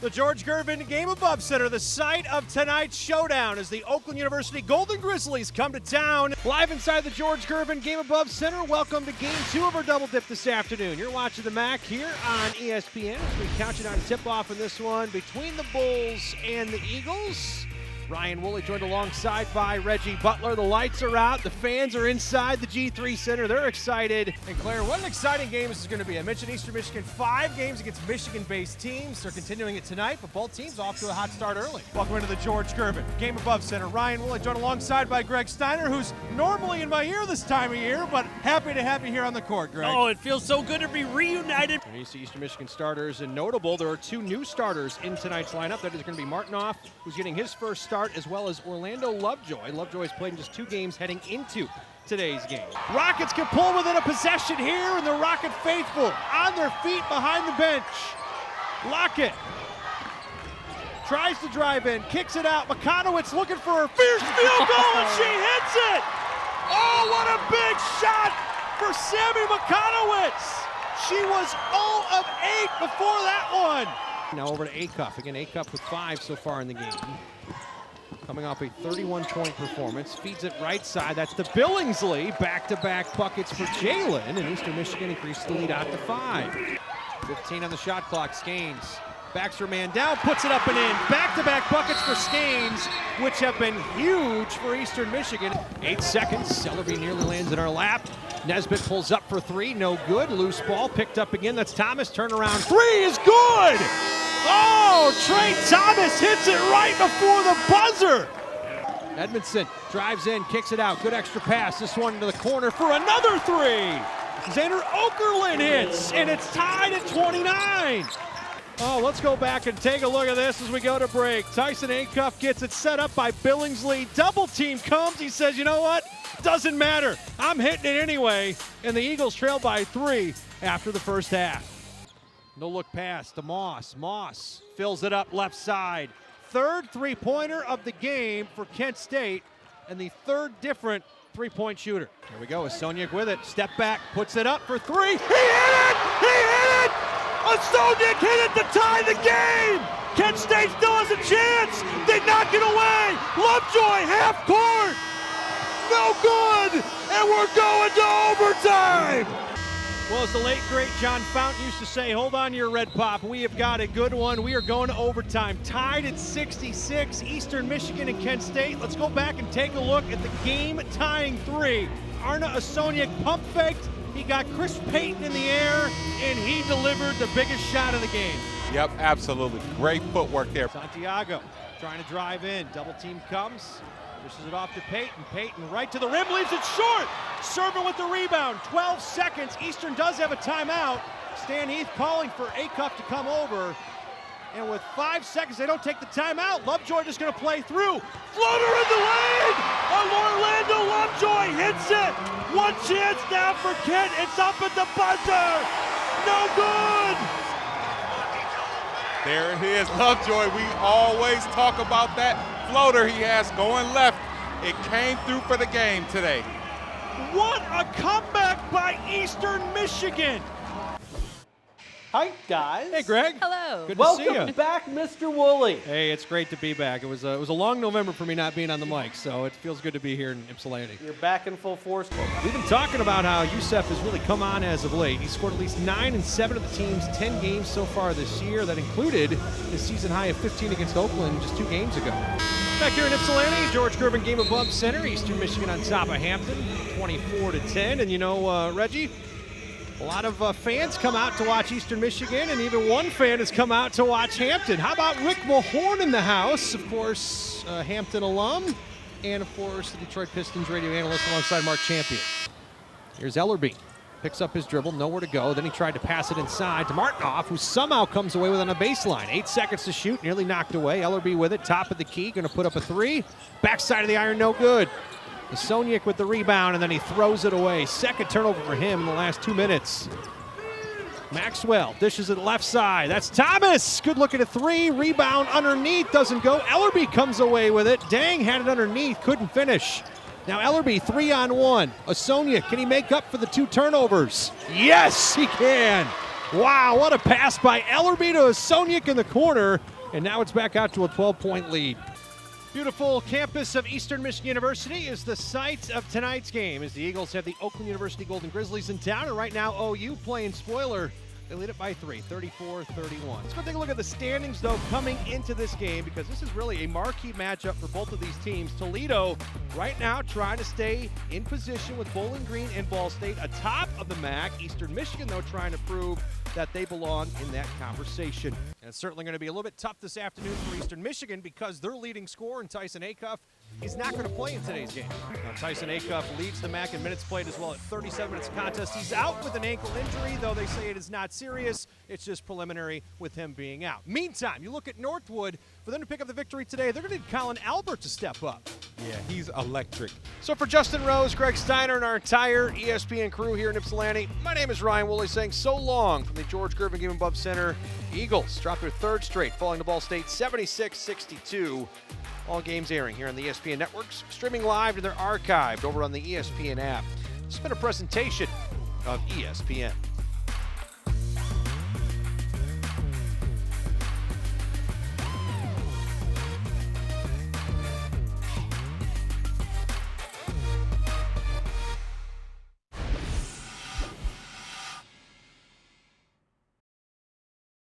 The George Gervin Game Above Center, the site of tonight's showdown as the Oakland University Golden Grizzlies come to town. Live inside the George Gervin Game Above Center, welcome to Game 2 of our Double Dip this afternoon. You're watching the MAC here on ESPN as we count you down to tip-off in this one between the Bulls and the Eagles. Ryan Wooley joined alongside by Reggie Butler. The lights are out. The fans are inside the G3 Center. They're excited. And Claire, what an exciting game this is going to be. I mentioned Eastern Michigan, 5 games against Michigan-based teams. They're continuing it tonight, but both teams off to a hot start early. Welcome into the George Gervin Game Above Center. Ryan Wooley joined alongside by Greg Steiner, who's normally in my ear this time of year, but happy to have you here on the court, Greg. Oh, it feels so good to be reunited. When you see Eastern Michigan starters, and notable, there are 2 new starters in tonight's lineup. That is going to be Martinoff, who's getting his first start, as well as Orlando Lovejoy. Lovejoy's played in just 2 games heading into today's game. Rockets can pull within a possession here, and the Rocket faithful on their feet behind the bench. Lockett tries to drive in, kicks it out. McConowitz looking for her fierce field goal, and she hits it! Oh, what a big shot for Sammy McConowitz! She was 0 of 8 before that one. Now over to Acuff. Again, Acuff with 5 so far in the game. Coming off a 31-point performance, feeds it right side. That's to Billingsley. Back-to-back buckets for Jalen, and Eastern Michigan increased the lead out to 5. 15 on the shot clock. Scaines backs her man down, puts it up and in. Back-to-back buckets for Scaines, which have been huge for Eastern Michigan. 8 seconds. Ellerby nearly lands in our lap. Nesbitt pulls up for 3, no good. Loose ball picked up again. That's Thomas. Turnaround 3 is good. Oh, Trey Thomas hits it right before the buzzer. Edmondson drives in, kicks it out. Good extra pass. This one into the corner for another 3. Xander Okerlund hits, and it's tied at 29. Oh, let's go back and take a look at this as we go to break. Tyson Acuff gets it set up by Billingsley. Double team comes. He says, you know what? Doesn't matter. I'm hitting it anyway. And the Eagles trail by 3 after the first half. No look pass to Moss. Moss fills it up left side. 3rd three-pointer of the game for Kent State, and the 3rd different three-point shooter. Here we go. Osoniak with it. Step back, puts it up for 3. He hit it! He hit it! Osoniak hit it to tie the game! Kent State still has a chance! They knock it away! Lovejoy, half court! No good! And we're going to overtime! Well, as the late, great John Fountain used to say, hold on to your red pop. We have got a good one. We are going to overtime. Tied at 66, Eastern Michigan and Kent State. Let's go back and take a look at the game-tying 3. Arna Osoniak pump faked. He got Chris Payton in the air, and he delivered the biggest shot of the game. Yep, absolutely. Great footwork there. Santiago trying to drive in. Double team comes. Pushes it off to Payton. Payton right to the rim, leaves it short. Serving with the rebound. 12 seconds. Eastern does have a timeout. Stan Heath calling for Acuff to come over. And with 5 seconds, they don't take the timeout. Lovejoy just going to play through. Floater in the lane! Orlando Lovejoy hits it. One chance now for Kent. It's up at the buzzer. No good. There it is, Lovejoy. We always talk about that floater he has going left. It came through for the game today. What a comeback by Eastern Michigan. Hi, guys. Hey, Greg. Hello. Good to see you. Welcome back, Mr. Woolley. Hey, it's great to be back. It was a long November for me not being on the mic, so it feels good to be here in Ypsilanti. You're back in full force. We've been talking about how Youssef has really come on as of late. He scored at least 9 in 7 of the team's 10 games so far this year. That included his season high of 15 against Oakland just 2 games ago. Back here in Ypsilanti, George Gervin Game Above Center. Eastern Michigan on top of Hampton, 24-10. And you know, Reggie, a lot of fans come out to watch Eastern Michigan, and even one fan has come out to watch Hampton. How about Rick Mahorn in the house? Of course, Hampton alum, and of course, the Detroit Pistons radio analyst alongside Mark Champion. Here's Ellerby. Picks up his dribble, nowhere to go. Then he tried to pass it inside to Martinoff, who somehow comes away with it on a baseline. 8 seconds to shoot, nearly knocked away. Ellerby with it, top of the key, going to put up a 3. Backside of the iron, no good. Osoniak with the rebound, and then he throws it away. Second turnover for him in the last 2 minutes. Maxwell dishes it left side. That's Thomas. Good look at a 3. Rebound underneath, doesn't go. Ellerby comes away with it. Dang had it underneath, couldn't finish. Now Ellerby 3-on-1. Osoniak, can he make up for the 2 turnovers? Yes, he can. Wow, what a pass by Ellerby to Soniak in the corner, and now it's back out to a 12-point lead. Beautiful campus of Eastern Michigan University is the site of tonight's game as the Eagles have the Oakland University Golden Grizzlies in town, and right now OU playing spoiler. They lead it by 3, 34-31. Let's go take a look at the standings, though, coming into this game, because this is really a marquee matchup for both of these teams. Toledo right now trying to stay in position with Bowling Green and Ball State atop of the MAC. Eastern Michigan, though, trying to prove that they belong in that conversation. And it's certainly going to be a little bit tough this afternoon for Eastern Michigan because their leading scorer, Tyson Acuff, is not going to play in today's game. Now, Tyson Acuff leads the MAC in minutes played as well at 37 minutes contest. He's out with an ankle injury, though they say it is not serious. It's just preliminary with him being out. Meantime, you look at Northwood. For them to pick up the victory today, they're going to need Colin Albert to step up. Yeah, he's electric. So for Justin Rose, Greg Steiner, and our entire ESPN crew here in Ypsilanti, my name is Ryan Wooley saying so long from the George Gervin Game Above Center. Eagles drop their third straight, falling to Ball State 76-62. All games airing here on the ESPN networks, streaming live and they're archived over on the ESPN app. It's been a presentation of ESPN.